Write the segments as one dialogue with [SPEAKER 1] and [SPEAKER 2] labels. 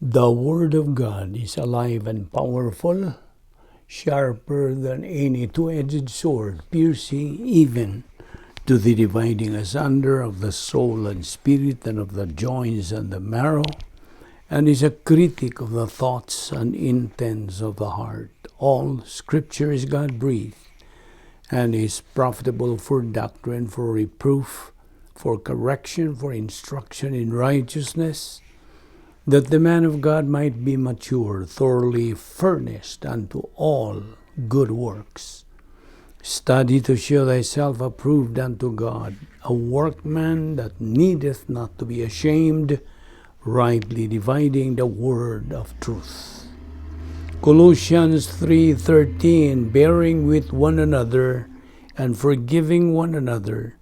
[SPEAKER 1] The Word of God is alive and powerful, sharper than any two-edged sword, piercing even to the dividing asunder of the soul and spirit and of the joints and the marrow, and is a critic of the thoughts and intents of the heart. All Scripture is God-breathed and is profitable for doctrine, for reproof, for correction, for instruction in righteousness, that the man of God might be mature, thoroughly furnished unto all good works. Study to show thyself approved unto God, a workman that needeth not to be ashamed, rightly dividing the word of truth. Colossians 3:13, bearing with one another and forgiving one another,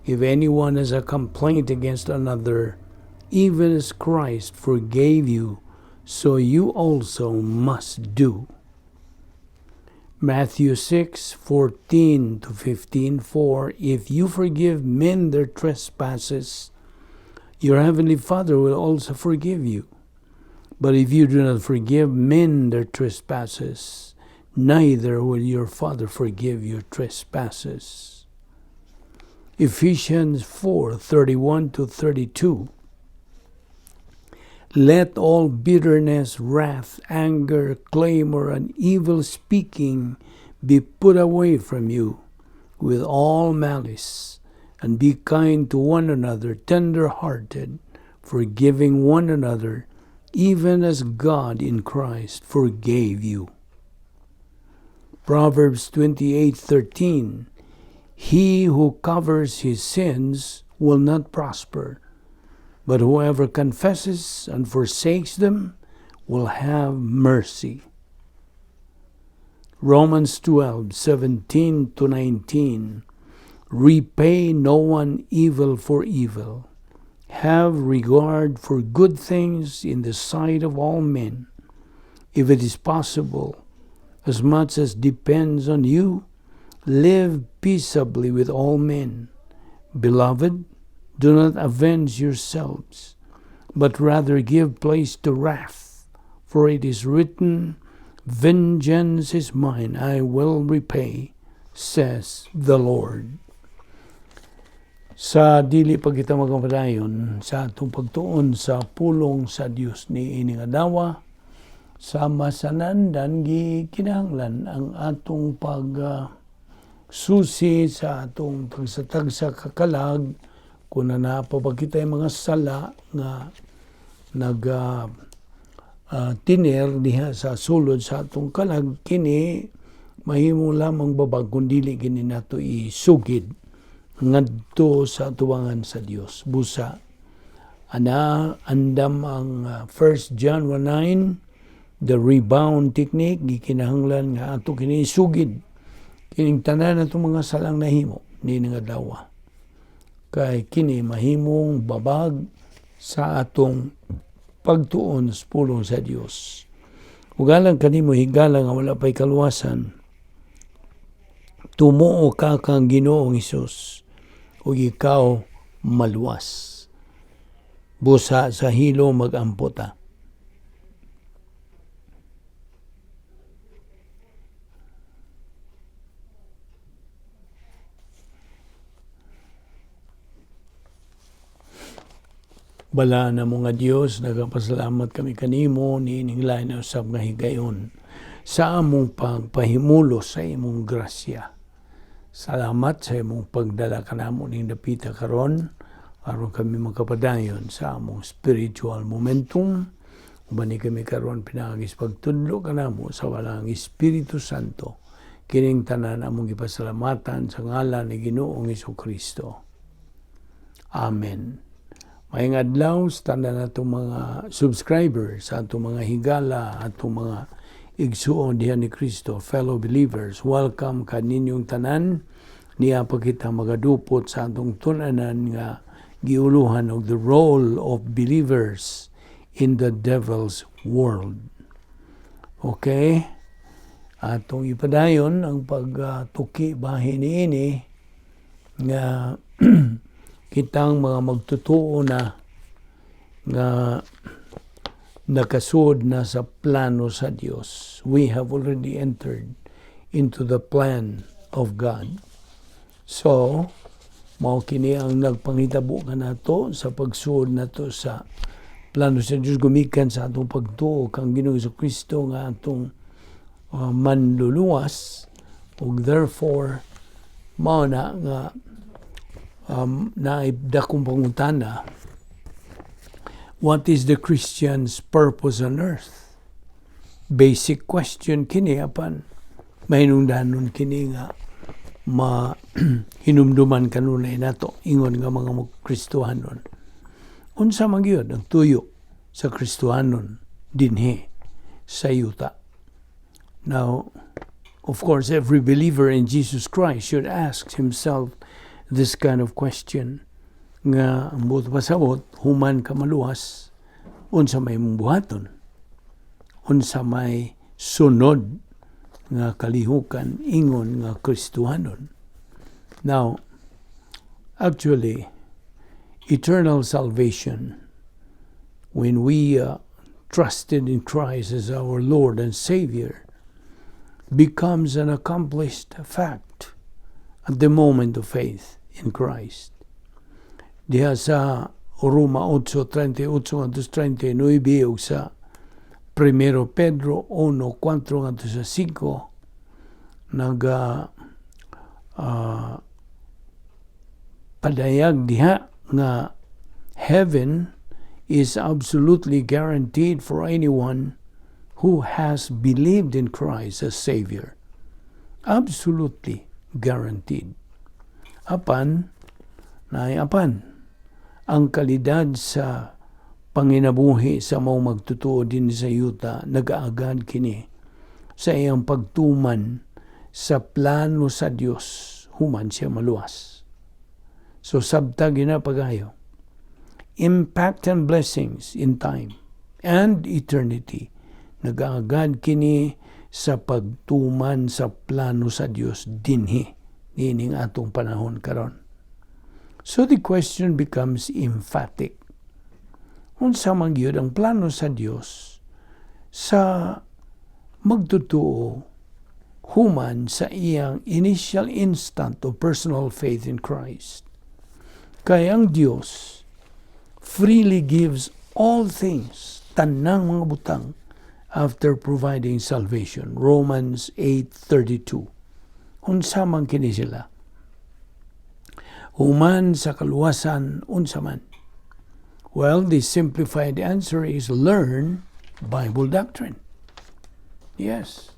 [SPEAKER 1] if anyone has a complaint against another, even as Christ forgave you, so you also must do. Matthew 6:14 to 15, for if you forgive men their trespasses, your heavenly Father will also forgive you. But if you do not forgive men their trespasses, neither will your Father forgive your trespasses. Ephesians 4:31 to 32, let all bitterness, wrath, anger, clamor, and evil speaking be put away from you with all malice, and be kind to one another, tender-hearted, forgiving one another, even as God in Christ forgave you. Proverbs 28:13, he who covers his sins will not prosper, but whoever confesses and forsakes them will have mercy. Romans 12:17 to 19, repay no one evil for evil. Have regard for good things in the sight of all men. If it is possible, as much as depends on you, live peaceably with all men. Beloved, do not avenge yourselves, but rather give place to wrath, for it is written, vengeance is mine, I will repay, says the Lord. Sa dili pa kita magpadayon sa atong pagtuon sa pulong sa Dios ni ining adlaw, sa masanandan gikinahanglan ang atong susi sa atong tagsa kakalag, kung napapag kita yung mga sala nga tiner diha sa sulod sa atong kalag, kini mahimo lamang babag kung dili gini nato isugid ngadto sa tuwangan sa Dios. Busa andam ang 1 John 1:9, the rebound technique, gikinahanglan nga ato kini isugid kining tanan natong mga salang nahimo ni nga adlaw, kay kini mahimong babag sa atong pagtuon sa pulong sa Dios. Ugalang kanimo higala nga wala pay kaluwasan, tumuo ka kang Ginoong Hesus ug ikaw maluwas. Busa sa hilo mag-amputa. Bala na mo nga Dios, nagapasalamat kami kanimo ni ining lain na usab nga higayon sa among pagpahimulo sa imong grasya. Salamat sa imong pagdala kanamo ning dapita karon aron kami makapadayon sa among spiritual momentum. Uban ni kami karon pinagis pagtudlo kanamo sa walang Espiritu Santo. Kining tanan among gipasalamatan sa ngalan ni Ginoong Hesukristo. Amen. Maayong adlaw sa tanan natong mga subscribers, sa atong mga higala, atong mga igsuon diha ni Kristo, fellow believers. Welcome kaninyong tanan. Niya pa kita magadupot sa atong tunanan nga giuluhan og the role of believers in the devil's world. Okay? Atong ipadayon ang pagtuki bahin niini nga kitang mga magtutuo na nga nakasud na sa plano sa Dios. We have already entered into the plan of God. So, mao kini ang nagpangitabo kanato sa pagsud nato sa plano sa Dios, gumikan sa atong pagtuo kang Ginoong Kristo nga atong manluluwas, ug therefore mao na nga naibdakong pangutana, what is the Christian's purpose on earth? Basic question kini, apan mahinungdanon kini nga hinumduman kanunay nato ingon nga mga Kristohanon. Unsa man gyud ang tuyo sa Kristohanon dinhi sa yuta? Now, of course, every believer in Jesus Christ should ask himself this kind of question, nga ang buot pasabot, human ka maluwas, unsa may mong buhaton, unsa may sunod nga kalihukan ingon nga Kristohanon. Now, actually, eternal salvation, when we trusted in Christ as our Lord and Savior, becomes an accomplished fact at the moment of faith in Christ. Diha sa Roma 8:38-39 ug sa 1 Pedro 1:4-5 padayag diha nga heaven is absolutely guaranteed for anyone who has believed in Christ as Savior. Absolutely guaranteed. Apan, ang kalidad sa panginabuhi sa mao magtutuo din sa yuta, nagaagad kini sa iyang pagtuman sa plano sa Dios human siya maluwas. So sabtag na pagayo. Impact and blessings in time and eternity, nagaagad kini sa pagtuman sa plano sa Dios dinhi nining atong panahon karon. So the question becomes emphatic. Unsa man gyud ang plano sa Dios sa magtutuo human sa iyang initial instant of personal faith in Christ. Kaya ang Dios freely gives all things, tanang mga butang, after providing salvation. Romans 8:32. Unsa man kini sila? Human sa kaluwasan, unsa man? Well, the simplified answer is learn Bible doctrine. Yes.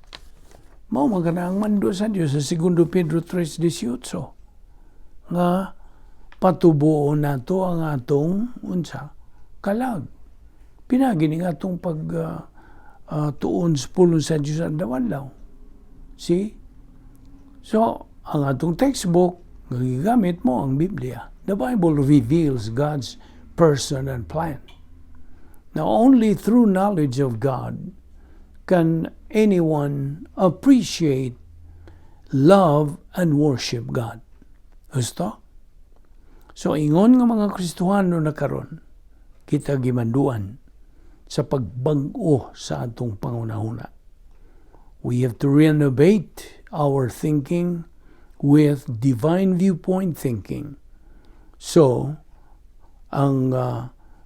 [SPEAKER 1] Mao magana ang mando sa Dios sa 2 Pedro 3:18 nga patubuo nato ang atong unsa kalag. Pinagi ni atong pag tuon sa pulong sa Dios ang dawanlaw. See? So, ang atong textbook, gagamit mo ang Biblia. The Bible reveals God's person and plan. Now, only through knowledge of God can anyone appreciate, love, and worship God. Gusto? So, ingon nga mga Kristohano na karon, kita gimanduan sa pagbag-o sa atong pangunahuna. We have to renovate our thinking with divine viewpoint thinking. So, ang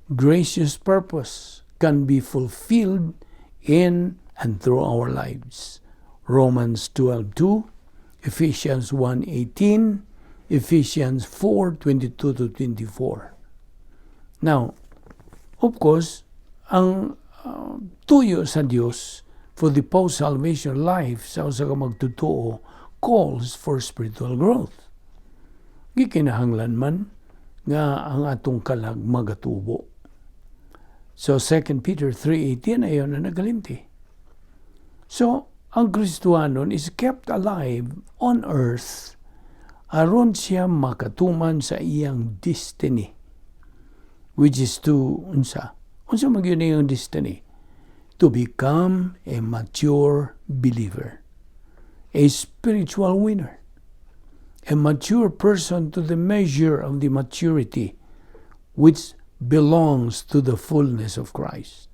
[SPEAKER 1] gracious purpose can be fulfilled in and through our lives. Romans 12:2, Ephesians 1:18, Ephesians 4:22-24. Now, of course, ang tuyo sa Dios for the post-salvation life sa usa ka magtutuo calls for spiritual growth. Gikinahanglan man nga ang atong kalag magatubo. So 2 Peter 3:18 ayon na nagalimti. So ang Kristohanon is kept alive on earth aron siya makatuman sa iyang destiny, which is to unsa man gyud iyang destiny, to become a mature believer, a spiritual winner, a mature person to the measure of the maturity which belongs to the fullness of Christ.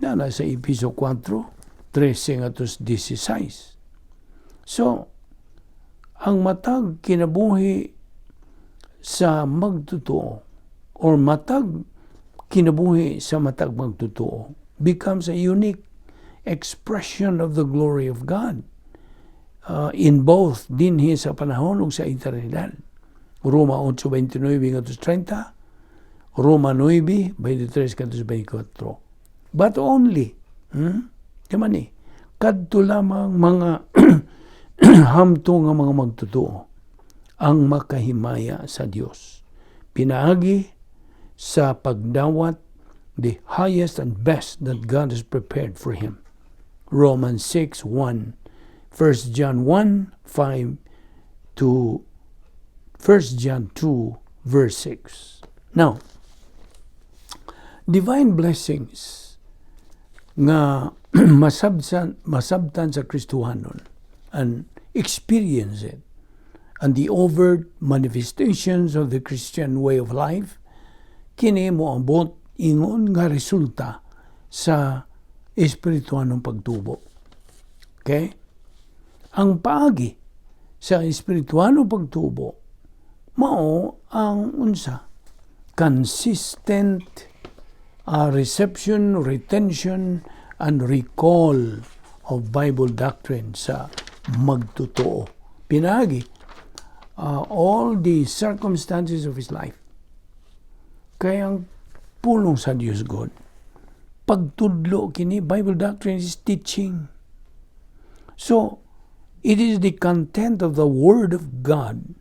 [SPEAKER 1] na nasa Episo 4, 13 at 16. So, ang matag kinabuhi sa magtotoo or matag kinabuhi sa matag magtotoo becomes a unique expression of the glory of God in both dinhi sa panahon ug sa eternidad. Roma 8:29-30, Roma 9:23-24. But only, kadto lamang mga hamto nga mga magtotoo ang makahimaya sa Dios. Pinaagi sa pagdawat the highest and best that God has prepared for him. Romans 6:1, 1 John 1:5 to 1 John 2 verse 6. Now, divine blessings nga masabtan sa Kristohanon and experience it, and the overt manifestations of the Christian way of life, kini moabot ingon nga resulta sa espirituanong pagtubo. Okay? Ang paagi sa espirituanong pagtubo mao ang consistent reception, retention, and recall of Bible doctrine sa magtotoo. Pinagi all the circumstances of his life. Kaya ang pulong sa Diyos God, pagtudlo kini, Bible doctrine is teaching. So, it is the content of the Word of God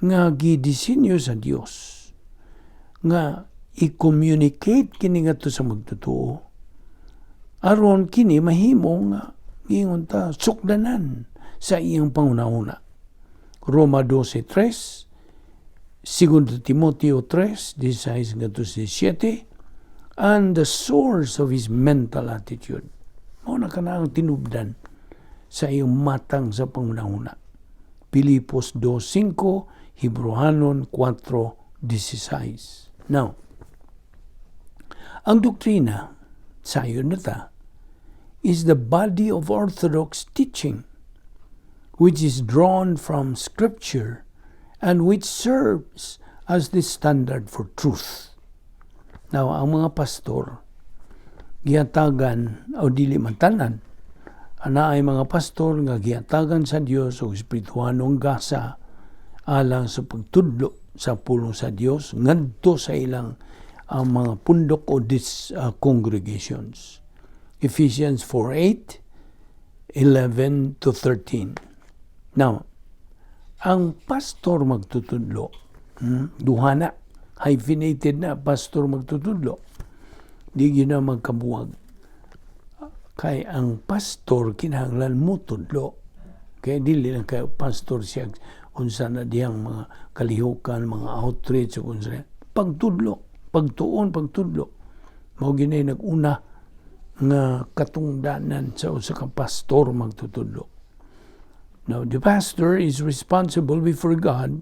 [SPEAKER 1] nga gidisenyo sa Dios nga i-communicate kini ngadto sa magtotoo aron kini mahimo nga ingon ta sukdanan sa iyang pangunahuna. Roma 12:3, 2 Timoteo 3:16-17, and the source of his mental attitude. Mao na kanang tinubdan sa iyong matang sa pangunahuna. Pilipos 2:5, Hebrehanon 4:16. Now, ang doktrina, sayon na ta, is the body of orthodox teaching, which is drawn from Scripture and which serves as the standard for truth. Now, ang mga pastor, gihatagan o dili man tanan, ana ay mga pastor nga gihatagan sa Dios o espirituhanong gasa alang sa pagtudlo sa pulong sa Dios ngadto sa ilang mga pundok o congregations. Ephesians 4:8, 11-13. Now, ang pastor magtutudlo, duha na, hyphenated na, pastor magtutudlo, di na magkabuwag. Kay ang pastor kinahanglan mo tudlo. Kaya dili lang kay pastor siya unsa na diyang mga kalihukan, mga outreach o unsa. Pagtudlo, pagtuon, pagtudlo. Mao ginay nag-una nga katungdanan sa usa ka pastor magtutudlo. Now, the pastor is responsible before God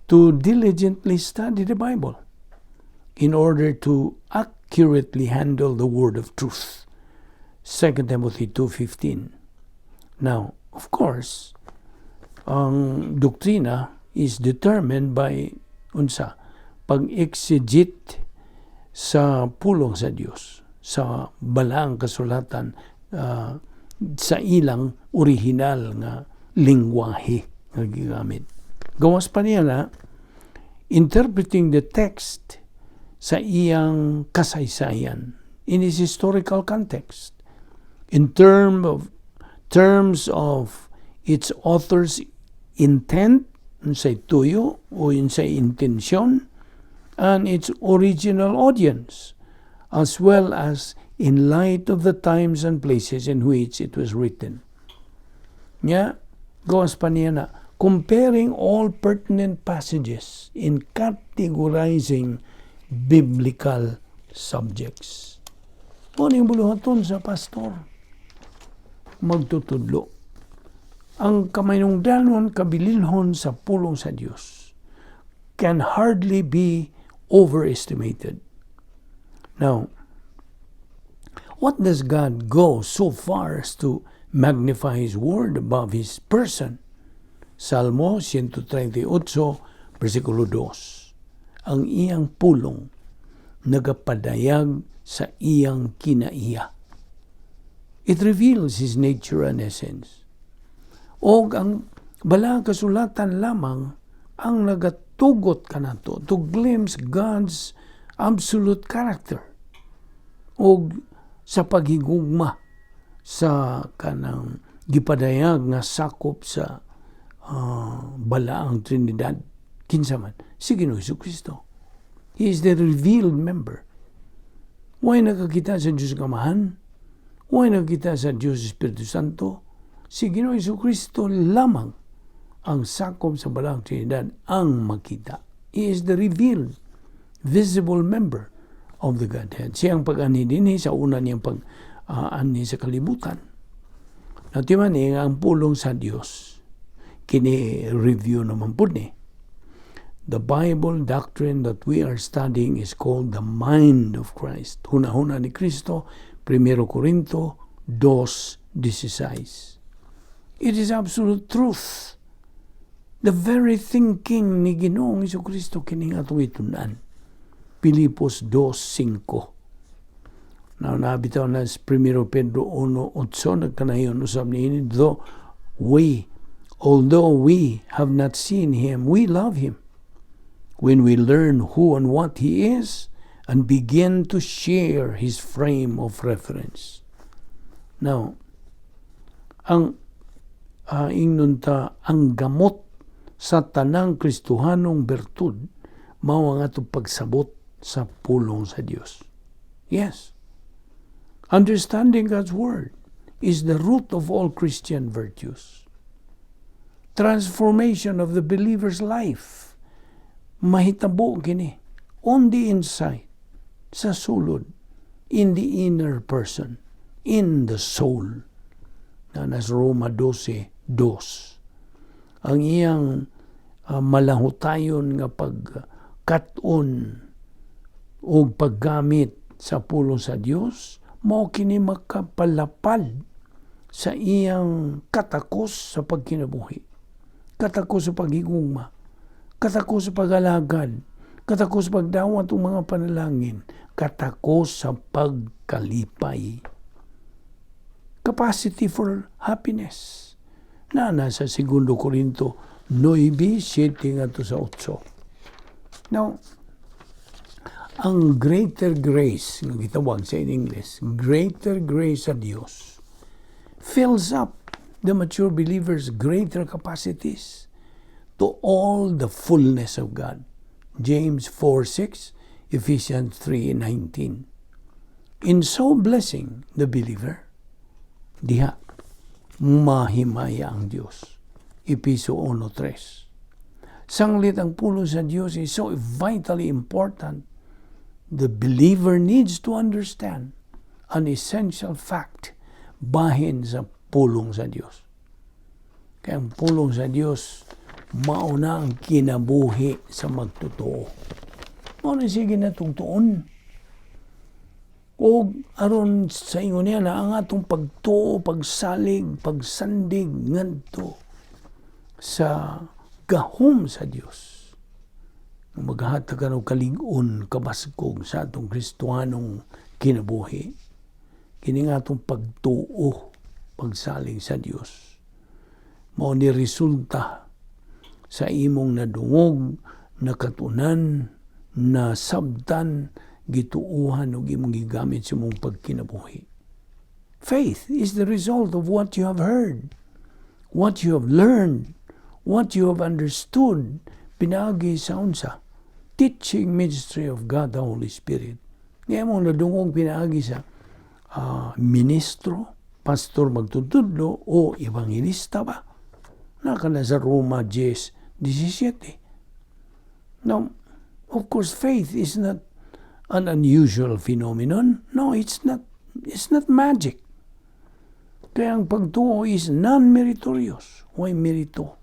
[SPEAKER 1] to diligently study the Bible in order to accurately handle the word of truth. 2 Timothy 2:15. Now, of course, ang doktrina is determined by pag-exegete sa pulong sa Dios, sa balaang kasulatan, sa ilang original nga lingwahe nga gigamit. Gawas pa niya na interpreting the text sa iyang kasaysayan in its historical context, in terms of its author's intent, unsay tuyo o unsay intensyon, and its original audience, as well as in light of the times and places in which it was written. Gawas pa niya na comparing all pertinent passages in categorizing biblical subjects. Ano yung buluhaton sa pastor? Magtutudlo. Ang kamayungdanon kabilinhon sa pulong sa Dios can hardly be overestimated. Now, What does God go so far as to magnify His word above His person? Salmo 138, versikulo 2. Ang iyang pulong nagapadayag sa iyang kinaiya. It reveals His nature and essence. O ang balang kasulatan lamang ang nagatugot kanato to glimpse God's absolute character. O sa paghigugma sa kanang gipadayag nga sakop sa balaang Trinidad. Kinsa man, si Ginoong Jesucristo. He is the revealed member. Why nakakita sa Diyos Amahan? Why nakakita sa Diyos Espiritu Santo? Si Ginoong Jesucristo lamang ang sakop sa balaang Trinidad ang makita. He is the revealed, visible member of the Godhead. Siyang pag-ani din sa una niyang pag-ani sa kalibutan. Natiman ang pulong sa Diyos. Kini-review naman po ni. The Bible doctrine that we are studying is called the mind of Christ. Huna-huna ni Kristo, 1 Corinto 2:16. It is absolute truth. The very thinking ni Ginoong Jesucristo kining atong itunan. Pilipos 2:5. Now, nabitaw na sa 1 Pedro 1:8, nagkanayon usab niini, although we have not seen Him, we love Him. When we learn who and what He is and begin to share His frame of reference. Now, ang gamot sa tanang Kristohanong bertud mao ang atong pagsabot sa pulong sa Dios. Yes. Understanding God's Word is the root of all Christian virtues. Transformation of the believer's life. Mahitabo kini on the inside, sa sulod, in the inner person, in the soul. Na nas Roma 12:2. Ang iyang malahutayon nga pagkaton o paggamit sa pulong sa Dios mao kini makapalapad sa iyang katakos sa pagkinabuhi, katakos sa paghigugma, katakos sa pag-alagad, katakos sa pagdawat ng mga panalangin, katakos sa pagkalipay. Capacity for happiness. Na nasa 2 Corinto 9:7-8. Now, ang greater grace, nga gitawag sa in English, greater grace sa Dios, fills up the mature believer's greater capacities to all the fullness of God. James 4:6, Ephesians 3:19. In so blessing the believer, diha, mahimaya ang Diyos. Episo 1:3. Sanglit ang pulong sa Diyos is so vitally important. The believer needs to understand an essential fact bahin sa pulong sa Diyos. Kaya ang pulong sa Diyos, mauna ang kinabuhi sa magtotoo. Mauna sige na tungtuon. O aron sa ingon niya na ang atong pagtuo, pagsalig, pagsandig ngadto sa gahom sa Dios. Maghatag ka ng kalig-on, kabaskog sa atong Kristohanong kinabuhi. Kini nga atong pagtuo, pagsalig sa Dios. Mao ni resulta sa imong nadungog, nakatunan, nasabtan, gituuhan o imong gigamit sa imong pagkinabuhi. Faith is the result of what you have heard, what you have learned, what you have understood, pinagi sa unsa, teaching ministry of God the Holy Spirit. Ngayon mo nadungog pinagi sa ministro, pastor magtutudlo o evangelista ba? Nakana sa Roma 10:17. Now, of course, faith is not an unusual phenomenon. No, it's not. It's not magic. Kaya ang pagtuo is non-meritorious. Why merito?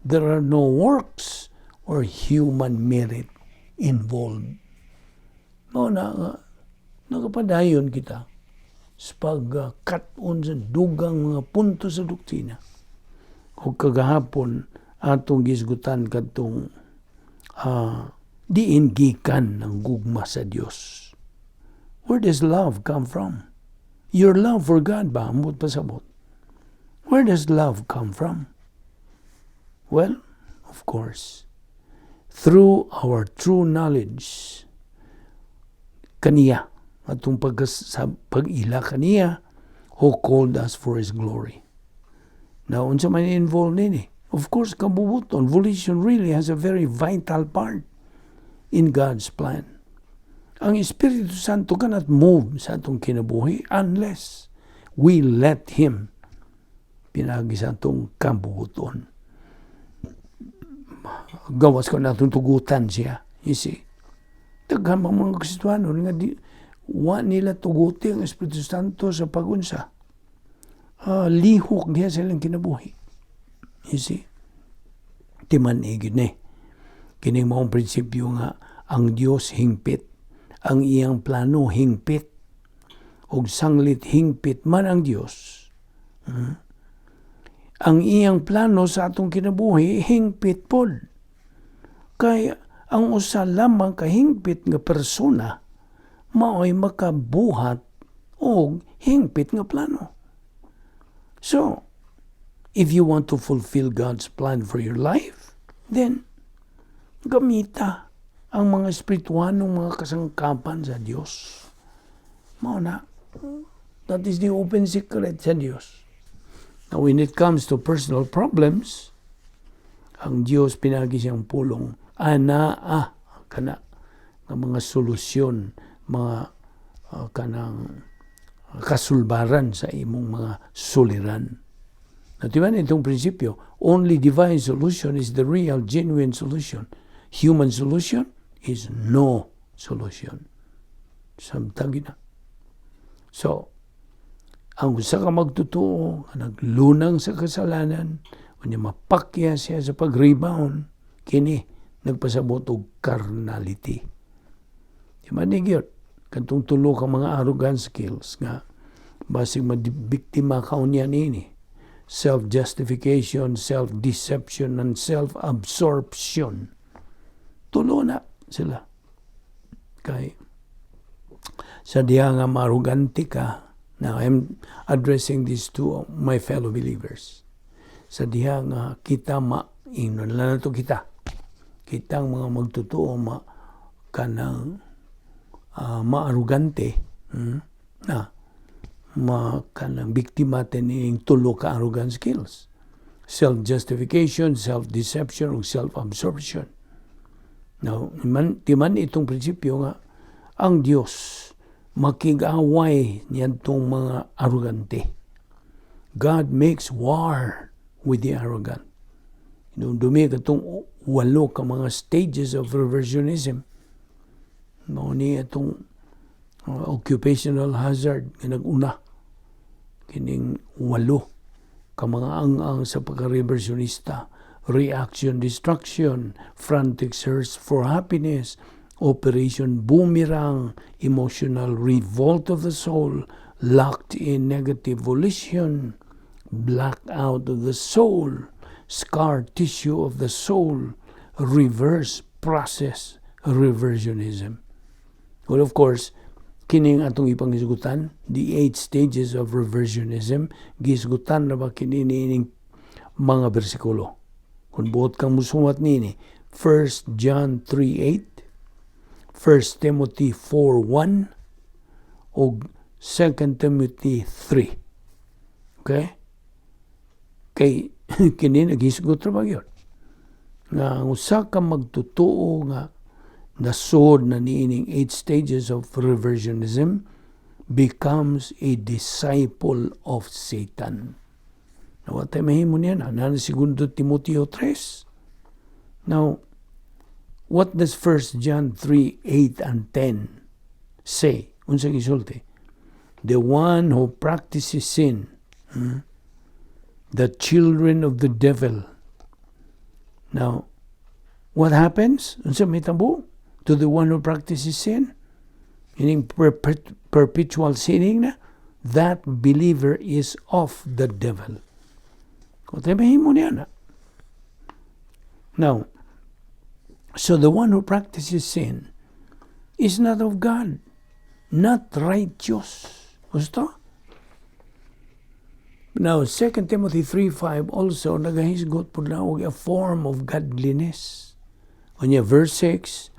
[SPEAKER 1] There are no works or human merit involved. No, nakapadayon kita sa pagkat-on sa dugang mga punto sa doktrina. O kagahapon, atong gisgutan kadtong diin gikan ng gugma sa Dios. Where does love come from? Your love for God ba? Amot pasabot. Where does love come from? Well, of course, through our true knowledge kaniya, atong pag-ila kaniya, who called us for His glory. Now, unsa man involved nini? Of course, kabubuton, volition really has a very vital part in God's plan. Ang Espiritu Santo cannot move sa atong kinabuhi unless we let Him pinagi sa atong kabubuton. Gawas ko na itong tugutan siya. You see? Daghan mga Kristiyaano nga wa nila tuguti ang Espiritu Santo sa pagunsa. Lihok niya silang kinabuhi. You see? Timan igid ni. Kining maong prinsipyo nga ang Dios hingpit. Ang iyang plano hingpit. Og sanglit hingpit man ang Dios. Ang iyang plano sa atong kinabuhi hingpit pod. Kay ang usa lamang kahingpit nga persona mao'y makabuhat og hingpit nga plano. So, if you want to fulfill God's plan for your life, then gamita ang mga espirituanong mga kasangkapan sa Dios. Mao na. That is the open secret sa Dios. Now, when it comes to personal problems, ang Dios pinagi siyang pulong kana ng mga solusyon, mga kanang kasulbaran sa imong mga suliran. Natiban itong prinsipyo, only divine solution is the real, genuine solution. Human solution is no solution. Samtagi na. So, ang usa ka magtutuo, naglunang sa kasalanan, unya mapakya siya sa pag-rebound, kini nagpasabot og carnality. Di man nagyot, kantong tulo ka mga arrogant skills nga basig mabiktima ka unya nini. Self-justification, self-deception, and self-absorption. Tulo na sila. Kay sa diha nga maarugante ka, now I'm addressing this to my fellow believers. Sa diha nga kita ingnon lang na to kitang mga magtutuo kanang maarugante kanang biktima tining tulo ka arrogant skills: self-justification, self-deception, ug self-absorption. Now, timan itong prinsipyo nga ang Dios makig-away niyadtong mga arrogante. God makes war with the arrogant. Dumi katong 8 ka mga stages of reversionism. Ni itong occupational hazard nga nag-una. Kining 8 ka mga ang sa pagka-reversionista. Reaction destruction, frantic search for happiness, Operation Boomerang, emotional revolt of the soul, locked in negative volition, blackout of the soul, scar tissue of the soul, reverse process reversionism. Well, of course, kining atong ipangisgutan, the 8 stages of reversionism, gisgutan na ba kinining mga bersikulo. Kung buot kang musumat nini, 1 John 3:8, 1 Timothy 4:1, o 2 Timothy 3. Okay? Kay kini nagisgot ra ba gyud nga usa ka magtutuo nga nasod na niining 8 stages of reversionism becomes a disciple of Satan. Now, what mahimo niya na? Na 2 Timoteo 3. Now, what does 1 John 3:8 and 10 say? Unsa gisulti? The one who practices sin, the children of the devil. Now, what happens? Unsa mitabo to the one who practices sin? Meaning perpetual sinning na? that believer is of the devil. Kung tabihin mo niya na. Now, so the one who practices sin is not of God, not righteous. Gusto? Now, 2 Timothy 3:5 also nagahisgot po na a form of godliness. Kanya verse 6,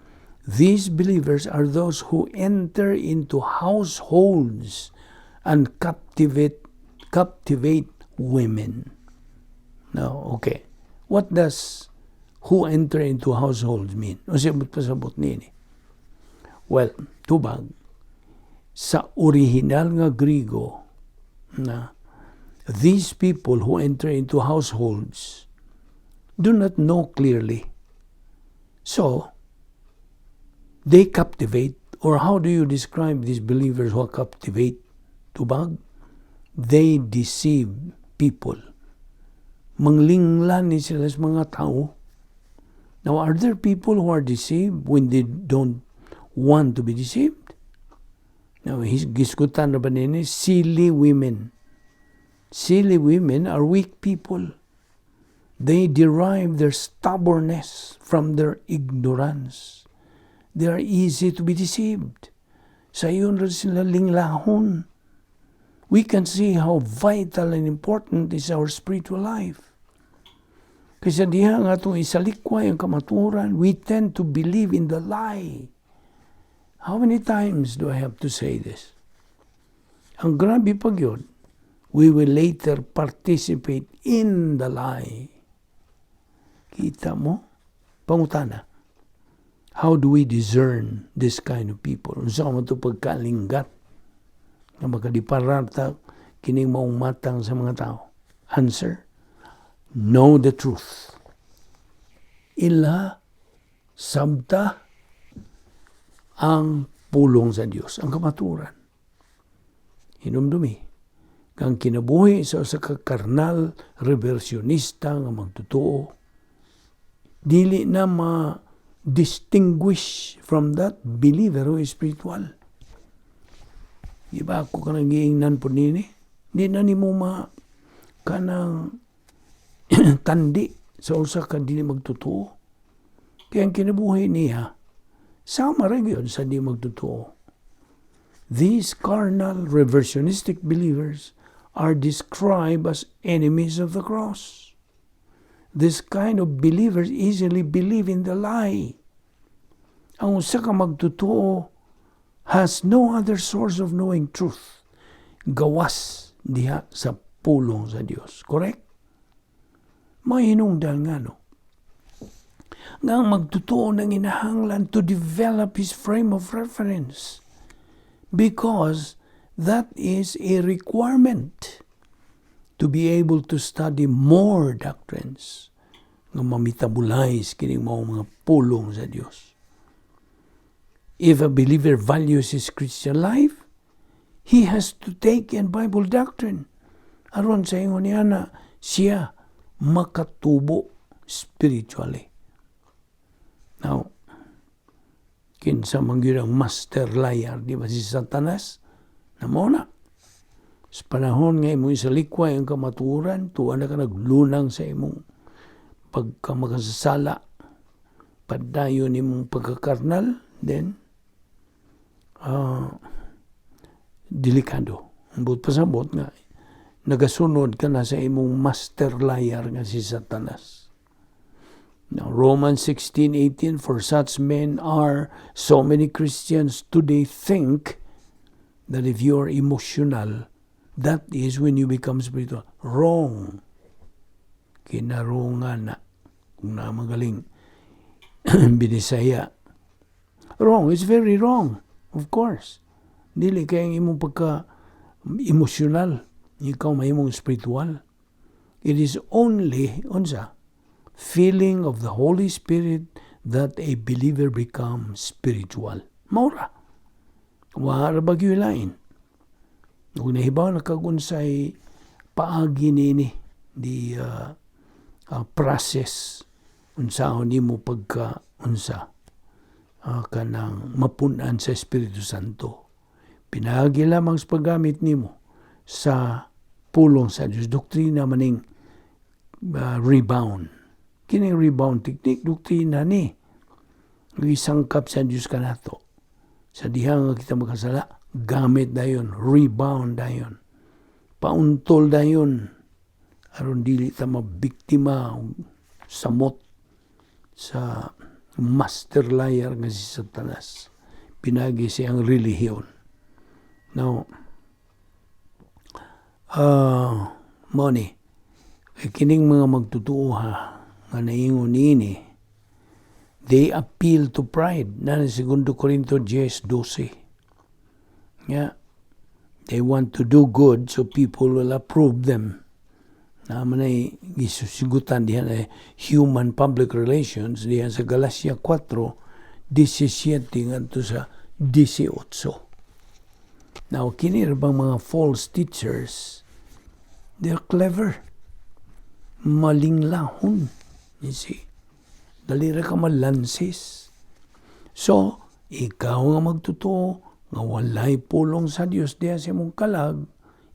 [SPEAKER 1] these believers are those who enter into households and captivate women. Now, okay. What does who enter into households mean? O siyabot pasabot nini. Well, tubag, sa original nga Griego, na these people who enter into households do not know clearly. So, they captivate, or how do you describe these believers who captivate? Tubag, they deceive people. Manglinglan ni sila sa mga tao. Now, are there people who are deceived when they don't want to be deceived? Now, giskutan na ba nini? Silly women. Silly women are weak people. They derive their stubbornness from their ignorance. They are easy to be deceived. Sa iyon rin sila linglahon. We can see how vital and important is our spiritual life. Kasi diha nga itong isalikway ang kamaturan, we tend to believe in the lie. How many times do I have to say this? Ang grabe pag yun, we will later participate in the lie. Kita mo? Pangutana. How do we discern this kind of people? Unsa man ito pagkalinggat na makadiparata kining maong matang sa mga tao? Answer, know the truth. Ila sabta ang pulong sa Dios, ang kamaturan. Hinumdumi, kang kinabuhi sa kakarnal, reversionista nga magtutuo, dili na ma-distinguish from that believer who is spiritual. Iba ako ka nag-iingnan po nini, di na ni mo kanang tandi sa usa ka dili magtutuo. Kaya ang kinabuhi niya, sama rin yun sa di magtutuo. These carnal, reversionistic believers are described as enemies of the cross. This kind of believers easily believe in the lie. Ang usa ka magtutuo has no other source of knowing truth. Gawas diha sa pulong sa Dios. Correct? May hinungdan nga no. Nga ang magtutuo ng inahanglan to develop his frame of reference. Because that is a requirement to be able to study more doctrines nga mamitabulais kining mga pulong sa Dios. If a believer values his Christian life, he has to take in Bible doctrine. Aron sa ingon niya na siya makatubo spiritually. Now, kinsa man gyud ang master liar, di ba si Satanas? Namo na. Sa panahon nga imong isalikway ang kamaturan, tuwa na ka naglunang sa imong pagkamakasasala, padayon imong pagkakarnal, then delikado. Ambot pasabot nga, nagasunod ka na sa imong master liar nga si Satanas. Now, Romans 16:18, for such men are, so many Christians today think that if you are emotional, that is when you become spiritual. Wrong. Kinarungan na. Kung na magaling binisaya. Wrong. It's very wrong. Of course. Dili kayang imong pagka-emotional. Ikaw may imong spiritual. It is only, feeling of the Holy Spirit that a believer becomes spiritual. Maura. Wala bagyo lain. Kung nahibaw na kagunsay paagi nini di process unsahon nimo pagka kanang mapunan sa Espiritu Santo. Pinagi lamang sa paggamit nimo sa pulong sa Dios. Doktrina maning rebound. Kining rebound technique, doktrina ni. Isangkap sa Dios kanato. Sa diha nga kita makasala, gamit dayon, rebound dayon. Pauntol dayon. Aron dili ta mabiktima samot sa master liar nga si Satanas. Pinagi siyang relihiyon. Now, money, kining mga magtutuha nga naingon ini, they appeal to pride. Na 2 Corinto 10:12. Yeah. They want to do good so people will approve them. Naman ay gisusigutan diyan ay human public relations diyan sa Galacia 4:17 ngadto sa 18. Now, kini bang mga false teachers, they're clever. Malinglahon. You see? Dali ra ka malansis. So, ikaw nga magtotoo, nga walay pulong sa Dios diya sa imong kalag,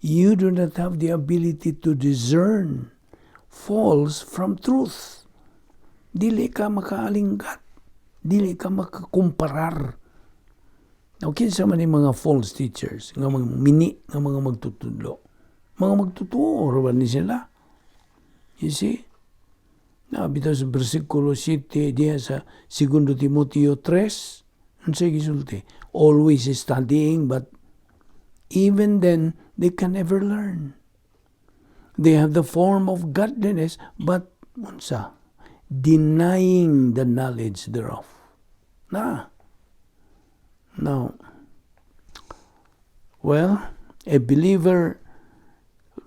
[SPEAKER 1] you do not have the ability to discern false from truth. Dili ka makaalinggat. Dili ka makakumparar. Now, kinsa man yung mga false teachers, nga mga mini, nga mga magtutudlo. Mga magtutuo, ba ni sila? You see? Bitaw sa versikulo 7, diya sa 2 Timoteo 3, ang sa gisulti, always studying, but even then, they can never learn. They have the form of godliness, but, denying the knowledge thereof. Now, well, a believer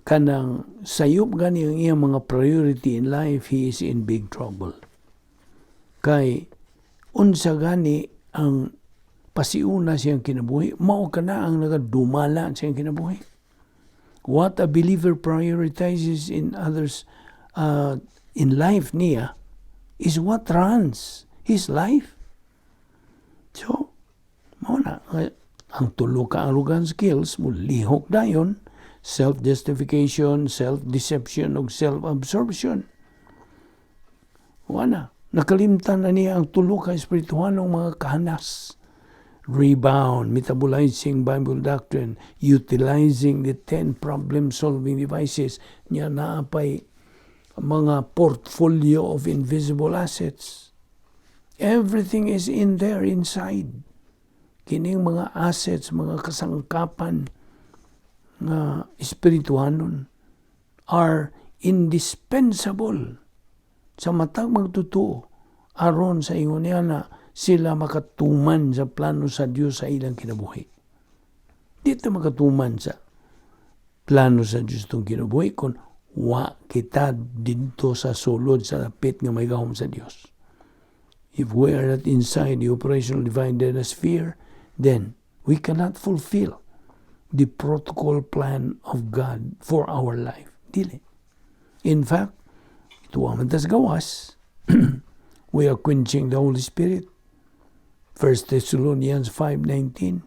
[SPEAKER 1] kanang sayop gani ang iyang mga priority in life, he is in big trouble. Kay unsa gani ang pasiuna siyang kinabuhi, mao kana ang nagadumala siyang kinabuhi. What a believer prioritizes in others in life niya is what runs his life. So, muna, ang tulo ka arugan skills mo lihok dayon, self-justification, self-deception, ug self-absorption. Wala, nakalimtan na niya ang tulo ka espirituhanong mga kahanas. Rebound, metabolizing Bible doctrine, utilizing the 10 problem-solving devices niya naapay mga portfolio of invisible assets. Everything is in there inside. Kining mga assets, mga kasangkapan nga espirituhanon are indispensable sa matag magtutuo aron sa ingon niya na sila makatuman sa plano sa Dios sa ilang kinabuhi. Dito makatuman sa plano sa Dios itong kinabuhi kung wa kita dito sa sulod sa lapit nga may gahom sa Dios. If we are not inside the operational divine sphere, then we cannot fulfill the protocol plan of God for our life. Dili. In fact, ito ang mantas gawas. We are quenching the Holy Spirit. 1 Thessalonians 5:19.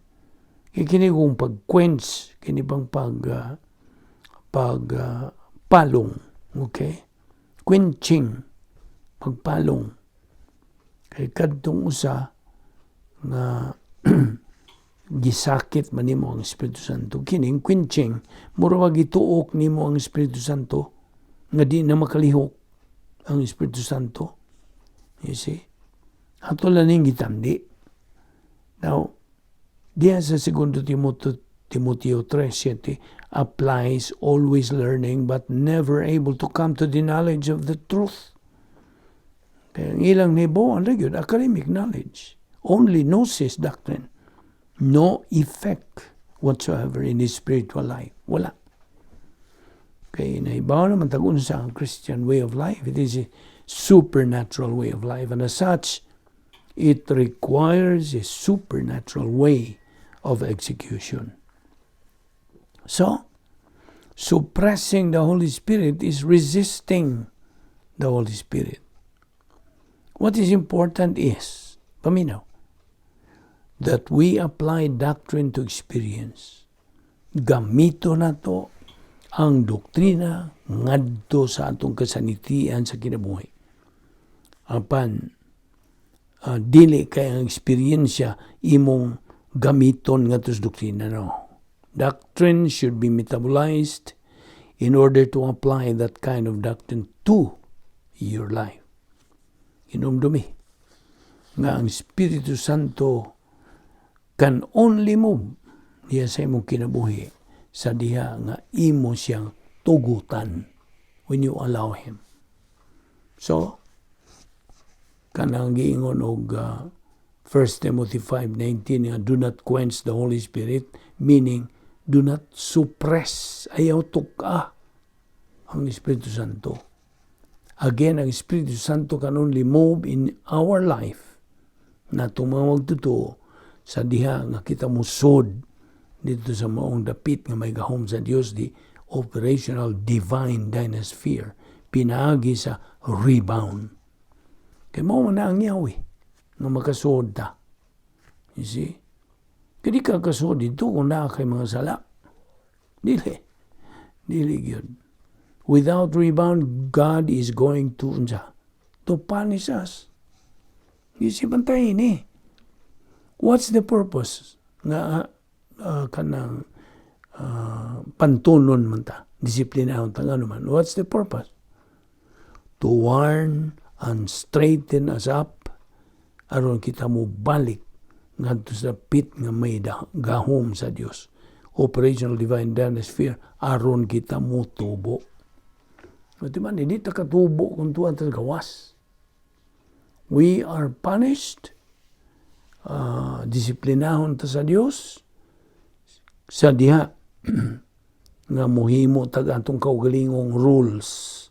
[SPEAKER 1] Kini kong pag-quench, kini bang pagpalong. Okay? Quenching. Pagpalong. Kay kadtong usa nga gisakit man nimo ang Espiritu Santo. Kining quenching, mura wag gituok nimo ang Espiritu Santo nga di na makalihok ang Espiritu Santo. You see? Ato lang ning gitandi. Now, diya sa 2 Timoteo 3:7 applies always learning but never able to come to the knowledge of the truth. Kaya ang ilang nibo, ang yun, academic knowledge. Only gnosis doctrine. No effect whatsoever in his spiritual life. Wala. Kaya naibaw naman tagun sa Christian way of life. It is a supernatural way of life. And as such, it requires a supernatural way of execution. So, suppressing the Holy Spirit is resisting the Holy Spirit. What is important is, paminaw, that we apply doctrine to experience. gamito nato ang doktrina ngadto sa atong kasanitian sa kinabuhi. Apan dili kay ang eksperyensya imong gamiton ngadto sa doktrina, no. Doctrine should be metabolized in order to apply that kind of doctrine to your life. Inumdumi nga ang Espiritu Santo can only move diya sa imong kinabuhi sa diha nga imo siyang tugutan when you allow Him. So, kanang giingon og 1 Timothy 5:19 nga do not quench the Holy Spirit, meaning do not suppress, ayaw tuka ang Espiritu Santo. Again, ang Espiritu Santo can only move in our life na tumawag tuto sa diha nga kita musod dito sa maong dapit nga may gahom sa Dios, di operational divine dynasphere, pinaagi sa rebound. Kaya mo na ang yawi nga makasod ta. You see? Kadi ka kasod dito kung na kay mga sala. Dili yun. Without rebound, God is going to punish us. You see, bantayin eh. What's the purpose? Nga kanang pantunon man ta, disiplinahon ta nga naman. What's the purpose? To warn and straighten us up aron kita mo balik ngadto sa pit nga may gahom sa Dios. Operational divine dynasphere aron kita mo tubo. Ito man, hindi ta katubo kung tuwan ta gawas. We are punished, disiplinahon ta sa Dios sa diha nga mohimo tag atong kaugalingong rules.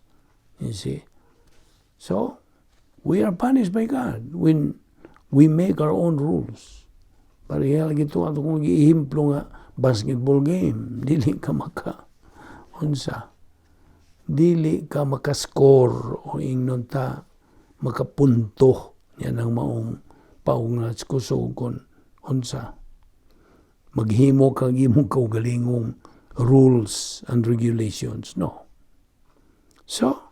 [SPEAKER 1] You see? So, we are punished by God when we make our own rules. Pareha lagi ito atong giihimplo nga basketball game. Dili ka dili ka makascore o ingnon ta makapunto. Yan ang maong paungnats ko kon unsa. Maghimo kang imong kaugalingong rules and regulations. No. So,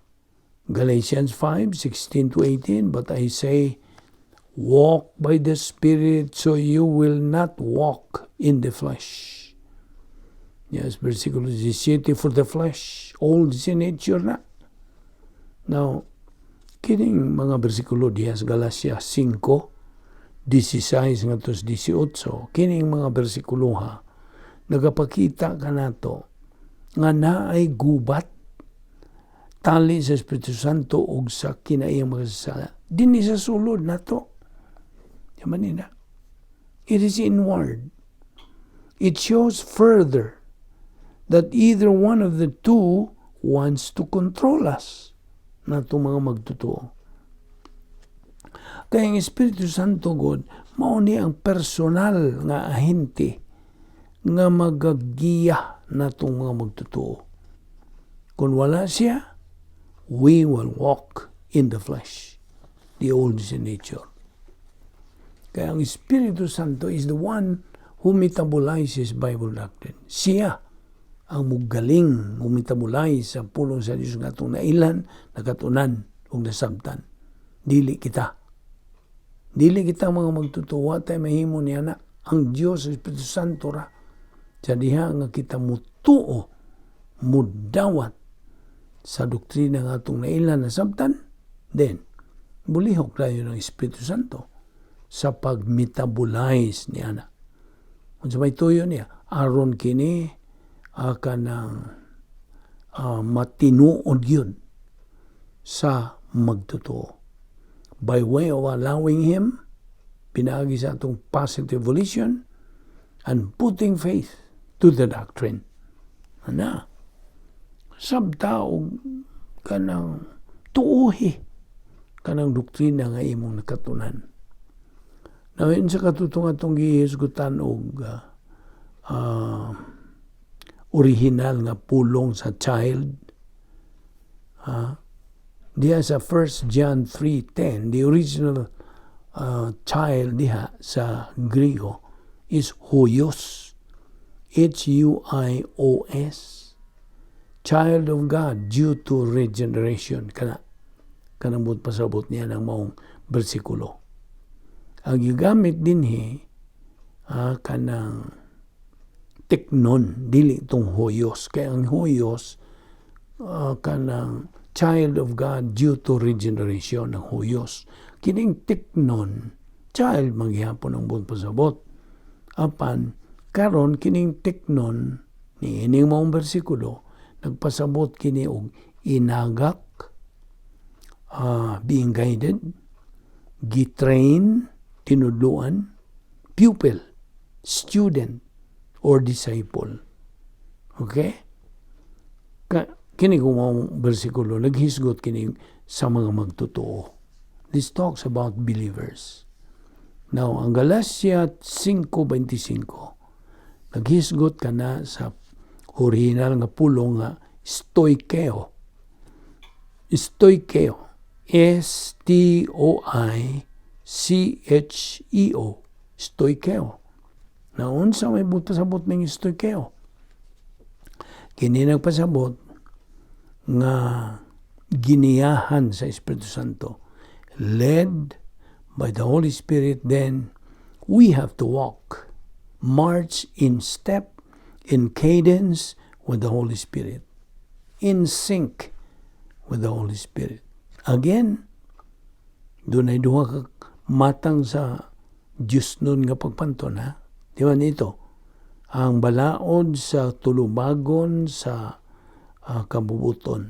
[SPEAKER 1] Galatians 5:16-18, but I say, walk by the Spirit so you will not walk in the flesh. Yes, versikulo 17, for the flesh, old sin nature na. Now, kining mga versikulo diha sa Galacia 5:16 ngadto 18, kining mga bersikulo ha, nagapakita kanato nga naay gubat tali sa Espiritu Santo ug sa kinaiyang makasasala. Dinhi sa sulod nato. Yaman na. It is inward. It shows further that either one of the two wants to control us. Nato mga magtotoo. Kaya ang Espiritu Santo God, mao ni ang personal nga ahente nga magagiya natong mga magtotoo. Kung wala siya, we will walk in the flesh, the old sin nature. Kaya ang Espiritu Santo is the one who metabolizes Bible doctrine. Siya ang mugaling mumetabolize sa pulong sa Diyos nga itong nailan, nakatunan, o nasabtan. Dili kita mga magtutuwa tayo mahimo niya na ang Diyos, Espiritu Santo ra. Sa diha nga kita mutuo, mudawat sa doktrina nga itong nailan, nasabtan, then, bulihok tayo ng Espiritu Santo sa pag-metabolize niya na. Kung sa may tuyo niya, aron kini kanang matinuod yun sa magtotoo. By way of allowing Him, pinaagi sa atong positive volition and putting faith to the doctrine. Ana, sabtao kanang tuuhi kanang doktrina nga imong nakatunan. Nawin sa katutungan itong gihisgutan og original nga pulong sa child. Diha sa 1 John 3:10, the original child diha sa Griego is huios. H-U-I-O-S. Child of God due to regeneration. Kanambot pasabot niya ng maong bersikulo. Ang gigamit din kanang teknon, dili itong hoyos. Kaya ang hoyos, kanang child of God due to regeneration ng hoyos. Kining teknon, child manghihapon ang buong pasabot. Apan, karon kining teknon, ni ining maong bersikulo, nagpasabot kini og inagak, being guided, gitrain, tinudluan, pupil, student, or disciple. Okay? Kini kung maong bersikulo, naghisgot kini sa mga magtotoo. This talks about believers. Now, ang Galatia 5:25, naghisgot ka na sa original nga pulong nga stoikeo. Stoikeo. S-T-O-I-C-H-E-O. Stoikeo. Naon sa may pasabot ng stoikeo? Kini nagpasabot nga giniyahan sa Espiritu Santo. Led by the Holy Spirit, then we have to walk, march in step, in cadence with the Holy Spirit, in sync with the Holy Spirit. Again, doon ay duha ka matang sa Diyos nun nga pagpanton, ha? Di ba nito? Ang balaod sa tulumagon sa kabubuton.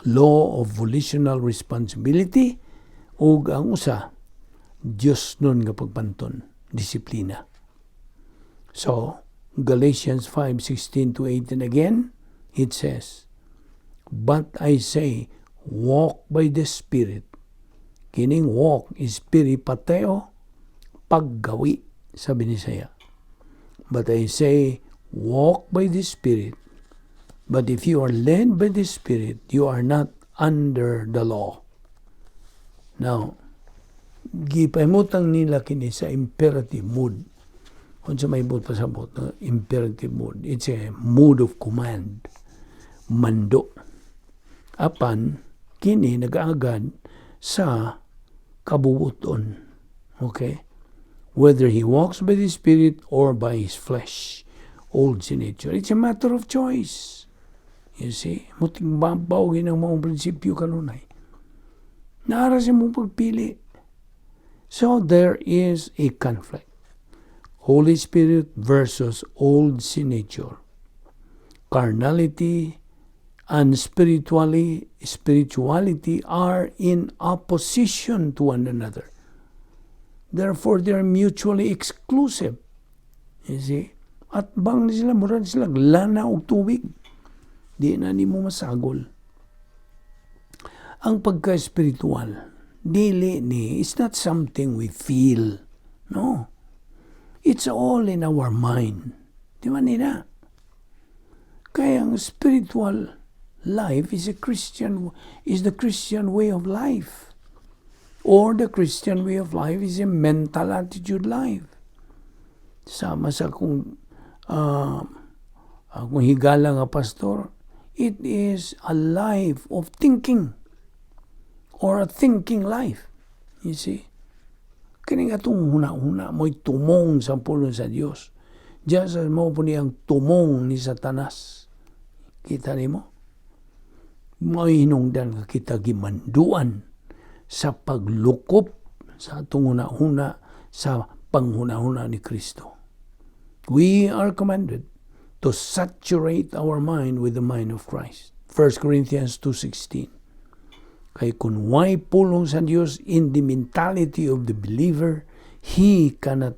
[SPEAKER 1] Law of volitional responsibility ug ang usa, Diyos nun nga pagpanton, disiplina. So, Galatians 5:16-18 again, it says, "But I say, walk by the Spirit." Kining walk is peripateo, paggawi, sabi ni Visayan. But I say, walk by the Spirit. But if you are led by the Spirit, you are not under the law. Now, gipahimutang nila kini sa imperative mood. Kung sa may buot pasabot, imperative mood. It's a mood of command. Mando. Apan, kini nag-aagad sa kabubuton. Okay? Whether he walks by the Spirit or by his flesh, old sin nature. It's a matter of choice. You see? Muting babaw ginang maong prinsipyo kanunay. Naara siya mong pagpili. So there is a conflict. Holy Spirit versus old sin nature. Carnality and spirituality are in opposition to one another. Therefore, they are mutually exclusive. You see? At bang sila, murad sila, lana o tubig. Di na ni mo masagol. Ang pagka-spiritual, dili ni, it's not something we feel. No. It's all in our mind. Di ba nila? Kaya ang spiritual life is the Christian way of life. Or the Christian way of life is a mental attitude life. Sama sa kung higala nga pastor, it is a life of thinking or a thinking life. You see? Kini nga itong huna-huna mo'y tumong sa pulong sa Diyos. Diyan sa mo po niyang tumong ni Satanas. Kita ni mo? Mo'y hinungdan ka kita gimanduan sa paglukop sa itong huna-huna sa panghuna-huna ni Kristo. We are commanded to saturate our mind with the mind of Christ. 1 Corinthians 2:16. Kay kung way pulong sa Diyos in the mentality of the believer, he cannot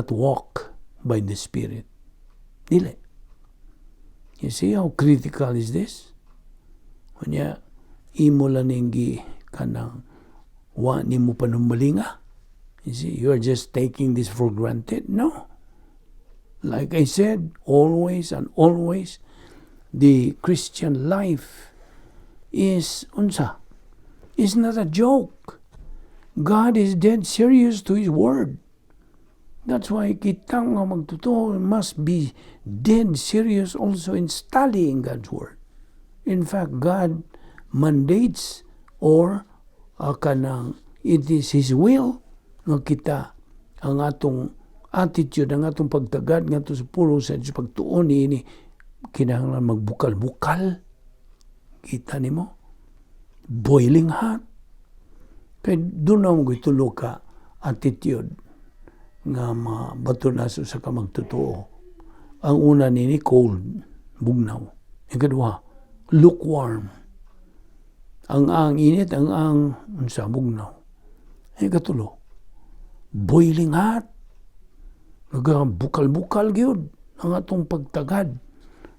[SPEAKER 1] walk by the Spirit. Dili. You see how critical is this? Kanya, imo lang ninggi kanang wa ni mo panumalinga. You see, you are just taking this for granted. No. Like I said, always and always, the Christian life is not a joke. God is dead serious to His word. That's why kita nga magtotoo must be dead serious also in studying God's Word. In fact, God mandates or kanang it is His will nga kita ang atong attitude, ang atong pagtagad nga sa pulong sa Diyos, pagtuon ini kinahanglan magbukal-bukal. Kita nimo? Boiling hot. Kaya doon na mo tulo ka attitude nga mabato na sa kamagtotoo. Ang una nini cold, bugnaw. Ang kadua, lukewarm. Ang init, ang bugnaw. Ang katulo, boiling hot. Bukal-bukal gyud ang atong pagtagad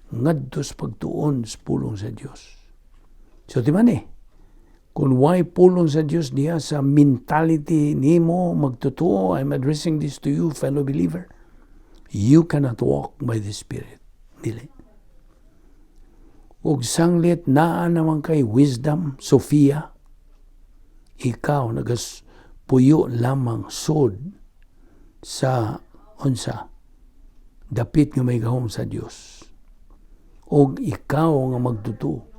[SPEAKER 1] ngadto sa pagtuon sa pulong sa Dios. So di man kung why pulong sa Diyos diha sa mentality nimo magtotoo, I'm addressing this to you, fellow believer. You cannot walk by the Spirit. Dili. Ug sanglit naa naman kay wisdom, Sophia, ikaw puyo lamang sod sa unsa dapit nga may gahom sa Dios. Og ikaw nga magtotoo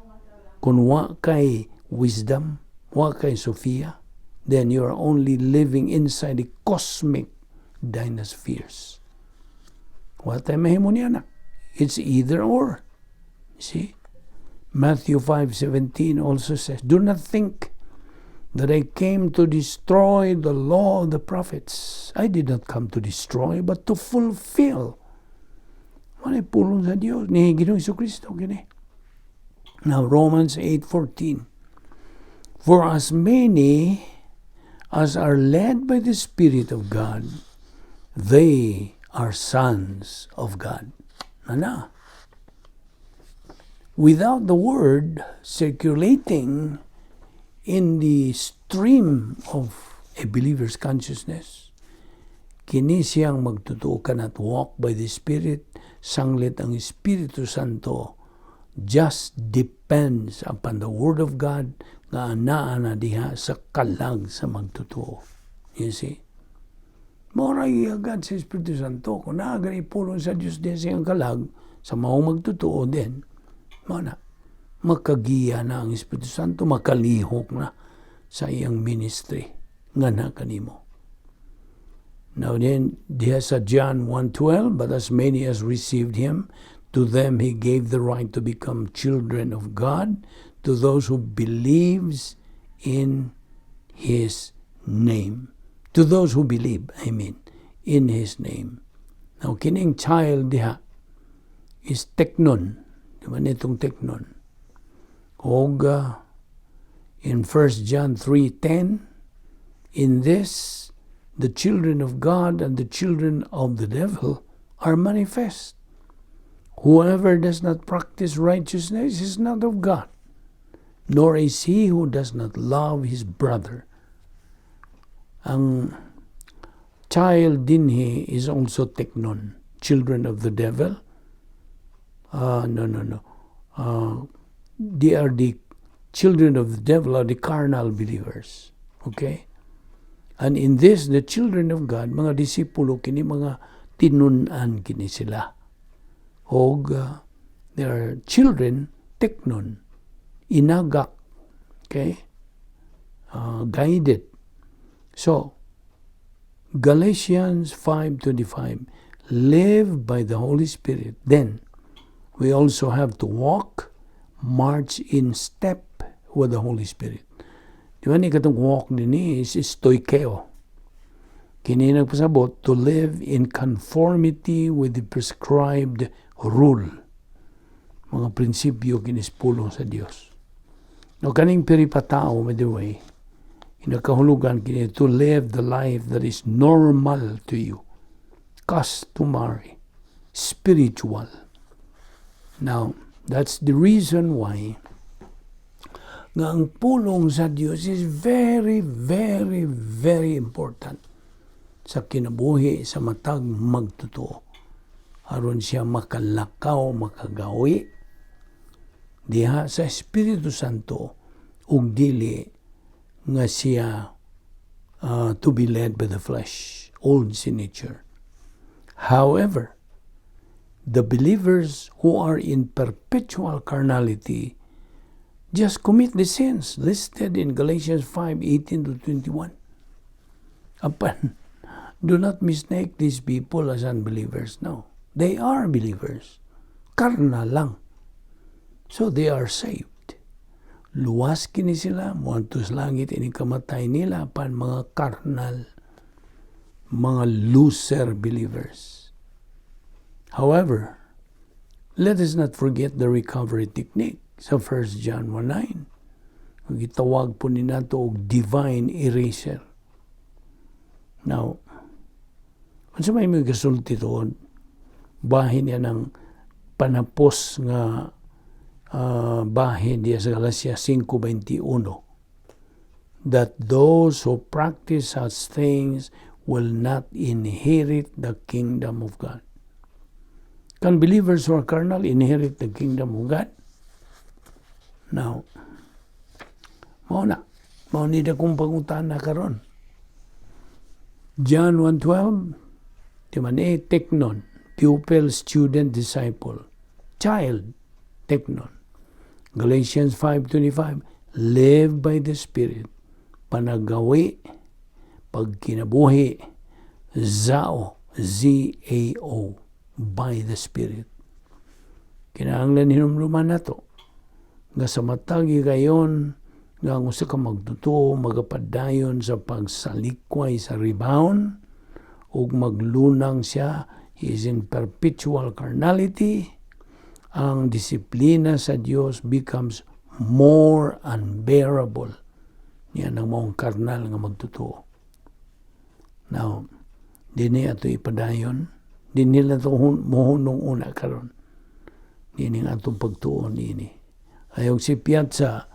[SPEAKER 1] kung wa kay wisdom, wa kay Sophia, then you are only living inside the cosmic dinospheres. What tayo mahimo niya na? It's either or. See? Matthew 5:17 also says, do not think that I came to destroy the law of the prophets. I did not come to destroy, but to fulfill. Ano pulong sa Diyos ni Ginoong Jesucristo kini. Now Romans 8:14. For as many as are led by the Spirit of God, they are sons of God. Nana. Without the word circulating in the stream of a believer's consciousness, kini siyang magtotoo cannot walk by the Spirit, sanglit ang Espiritu Santo just depends upon the Word of God nga anaa na diha sa kalag sa magtotoo. You see? Moray agad sa Espiritu Santo. Kung naagad ipulong sa Diyos din siyang kalag, sa maong magtotoo din, mana, makagiya na ang Espiritu Santo, makalihok na sa iyang ministry nga na kanimo. Now then, diha sa John 1:12, but as many as received Him, to them He gave the right to become children of God, to those who believes in His name. To those who believe, in His name. Now, kining child diha is teknon. Di ba nitong teknon? Og in 1 John 3:10, in this, the children of God and the children of the devil are manifest. Whoever does not practice righteousness is not of God, nor is he who does not love his brother. Ang child dinhi is also teknon, children of the devil. They are the children of the devil, are the carnal believers. Okay? And in this, the children of God, mga disipulo kini, mga tinunan kini sila. Og they are children, teknon, inagak, okay? Guided. So, Galatians 5:25, live by the Holy Spirit. Then, we also have to walk, march in step with the Holy Spirit. Di ba ni katong walk din is stoikeo. Kini nagpasabot to live in conformity with the prescribed rule. Mga prinsipyo kinispulong sa Dios. No kaning piripatao, by the way, inakahulugan kini to live the life that is normal to you, customary, spiritual. Now, that's the reason why nga ang pulong sa Dios is very, very, very important sa kinabuhi sa matag magtotoo. Aron siya makalakaw, makagawi diha sa Espiritu Santo ug dili nga siya to be led by the flesh, old sin nature. However, the believers who are in perpetual carnality just commit the sins listed in Galatians 5:18-21. Do not mistake these people as unbelievers. No, they are believers. Karnal lang. So they are saved. Luwas kini sila, muadto sa langit, inikamatay nila pan mga karnal, mga loser believers. However, let us not forget the recovery technique sa 1 John 1:9. Gitawag po ni nato og divine eraser. Now, kung sa may gasulti to, bahin niya ng panapos nga bahin diya sa Galatia 5:21, that those who practice such things will not inherit the kingdom of God. Can believers who are carnal inherit the kingdom of God? Now, maunida kong pangutana karon. John 1:12, teknon, pupil, student, disciple. Child, teknon. Galatians 5:25, live by the Spirit. Panagawi, pagkinabuhi, zao, Z-A-O, by the Spirit. Kinahanglan hinumduman nato nga sa matagi gayon nga kung sa ka magtuto, magapadayon sa pagsalikway sa rebound ug maglunang siya, he is in perpetual carnality. Ang disiplina sa Dios becomes more unbearable. Yan ang maong karnal nga magtuto. Now, dini ato ipadayon, dini lang ito mohonong una karon. Dini nga itong pagtuon nini. Ayog si Piat sa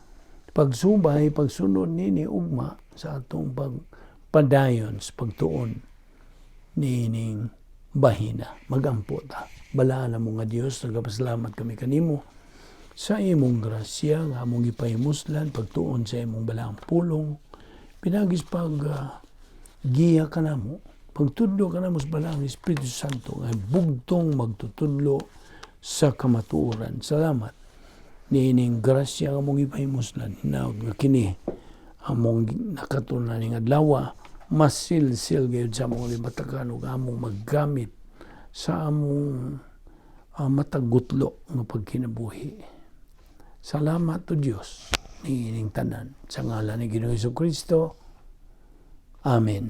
[SPEAKER 1] pagsubay, pagsunod nini ugma sa atong pagpadayon sa pagtuon nining bahina. Magampo ta. Balaan na mo nga Diyos, nagpasalamat kami kanimo sa imong grasya nga among ipahimuslan pagtuon sa imong balaang pulong. Pinagis giya ka namo, pagtudlo ka namo sa balaang Espiritu Santo nga bugtong magtutudlo sa kamatuoran. Salamat niining grasya nga among ipahimuslan. Hinaot nga kini among nakatunan ning adlaw, masilsil gayud sa among limatagan ug among maggamit sa among matagutlo nga pagkinabuhi. Salamat to Dios niining tanan sa ngalan ni Ginoong Kristo. Amen.